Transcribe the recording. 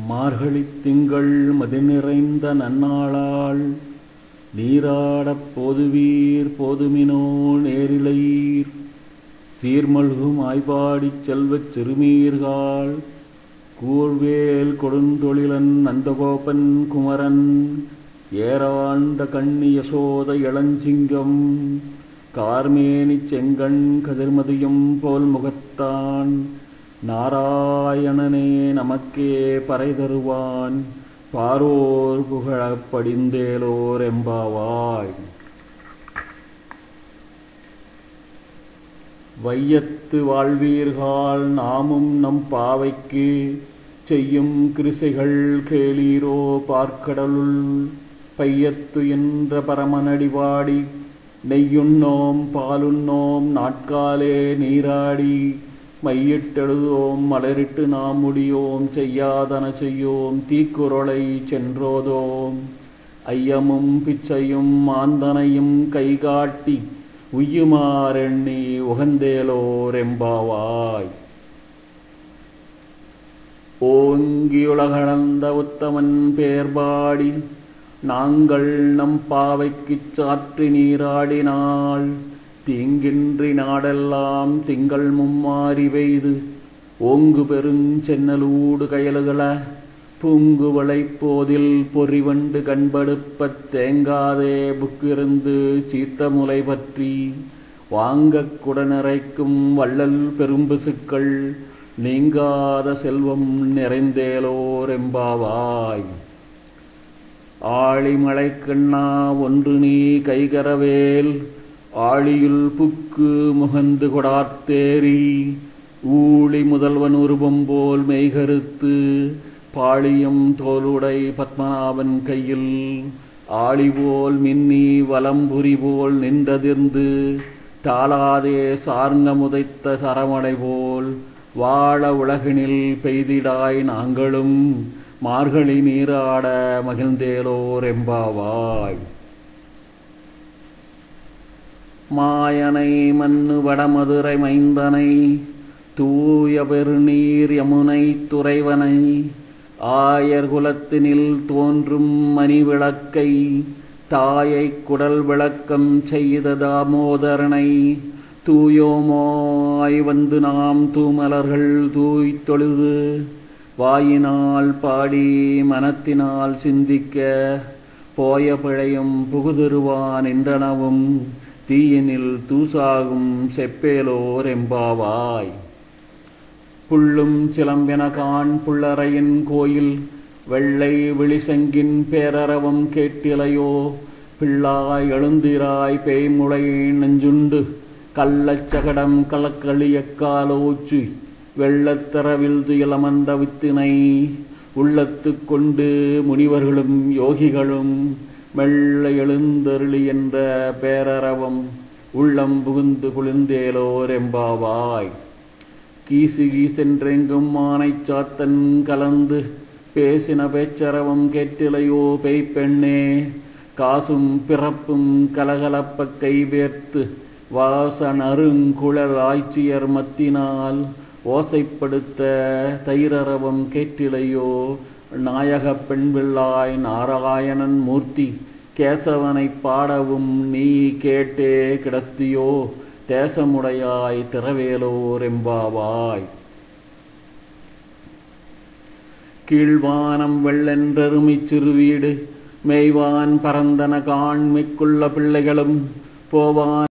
மார்கழித் திங்கள் மதிநிறைந்த நன்னாளால் நீராடப் போதுவீர் போதுமினோ நேரிழையீர் சீர்மல்கும் ஆய்பாடிச் செல்வச் சிறுமீர்காள் கூர்வேல் கொடுந்தொழிலன் நந்தகோபன் குமரன் ஏராண்ட கண்ணி யசோத இளஞ்சிங்கம் கார்மேனிச் செங்கண் கதிர்மதியம் போல் முகத்தான் நாராயணனே நமக்கே பறை தருவான் பாரோர் புகழப் படிந்தேலோர் எம்பாவாய். வையத்து வாழ்வீர்கள் நாமும் நம் பாவைக்கு செய்யும் கிருசைகள் கேளீரோ பார்க்கடலுள் பையத்து என்ற பரமனடிவாடி நெய்யுண்ணோம் பாலுண்ணோம் நாட்காலே நீராடி மையிட்டெழுதோம் மலரிட்டு நாம் முடியோம் செய்யாதன செய்யோம் தீக்குறளை சென்றோதோம் ஐயமும் பிச்சையும் மாந்தனையும் கைகாட்டி உய்யுமாறெண்ணி உகந்தேலோர் எம்பாவாய். ஓங்கியுலகளந்த உத்தமன் பேர்பாடி நாங்கள் நம் பாவைக்குச் சாற்றி நீராடினாள் தீங்கின்றி நாடெல்லாம் திங்கள் மும்மாறி வெய்து ஓங்கு பெருஞ்சென்னலூடு கயலுகள பூங்கு வளைப்போதில் பொறிவண்டு கண்படுப்பத் தேங்காதே புக்கிருந்து சீத்த முலை பற்றி வாங்கக் குடநிறைக்கும் வள்ளல் பெரும்பசுக்கள் நீங்காத செல்வம் நிறைந்தேலோர் எம்பாவாய். ஆழிமழைக்கண்ணா ஒன்று நீ கைகரவேல் ஆழியுள் புக்கு முகந்து கொடார்த்தேரி ஊழி முதல்வன் உருவம் போல் மெய்கருத்து பாழியும் தோலுடை பத்மநாபன் கையில் ஆழிபோல் மின்னி வலம்புரி போல் நின்றதிர்ந்து தாளாதே சார்ங்க முதைத்த சரமடை போல் வாழ உலகினில் பெய்திடாய் நாங்களும் மார்கழி நீராட மகிழ்ந்தேலோர் எம்பாவாய். மாயனை மன்னு வடமதுரை மைந்தனை தூய பெருநீர் யமுனை துறைவனை ஆயர் குலத்தினில் தோன்றும் மணிவிளக்கை தாயை குடல் விளக்கம் செய்த தாமோதரனை தூயோமாய் வந்து நாம் தூமலர்கள் தூய்த்தொழுது வாயினால் பாடி மனத்தினால் சிந்திக்க போய பிழையும் புகுதிருவான் என்றனவும் தீயினில் தூசாகும் செப்பேலோர் எம்பாவாய். புள்ளும் சிலம்பெனகான் புள்ளரையின் கோயில் வெள்ளை விழிசங்கின் பேரரவம் கேட்டிலையோ பிள்ளாய் எழுந்திராய் பேய்முளை நெஞ்சுண்டு கள்ளச்சகடம் கலக்களியக்காலோச்சு வெள்ளத்தரவில் துயலமந்த வித்தினை உள்ளத்து கொண்டு முனிவர்களும் யோகிகளும் மெல்ல எழுந்தருளி என்ற பேரரவம் உள்ளம் புகுந்து குளிர்ந்தேலோர் எம்பாவாய். கீசு கீசென்றெங்கும் மானை சாத்தன் கலந்து பேசின பேச்சரவம் கேட்டிலையோ பெய்ப்பெண்ணே காசும் பிறப்பும் கலகலப்ப கைவேர்த்து வாசனருங்குழல் ஆய்ச்சியர் மத்தினால் ஓசைப்படுத்த தைரரவம் கேட்டிலையோ நாயகப் பெண்பிள்ளாய் நாராயணன் மூர்த்தி கேசவனை பாடவும் நீ கேட்டே கிடத்தியோ தேசமுடையாய் திறவேலோர் எம்பாவாய். கீழ்வானம் வெள்ளென்றருமிச் சிறுவீடு மேய்வான் பரந்தன காண்மிக்குள்ள பிள்ளைகளும் போவான்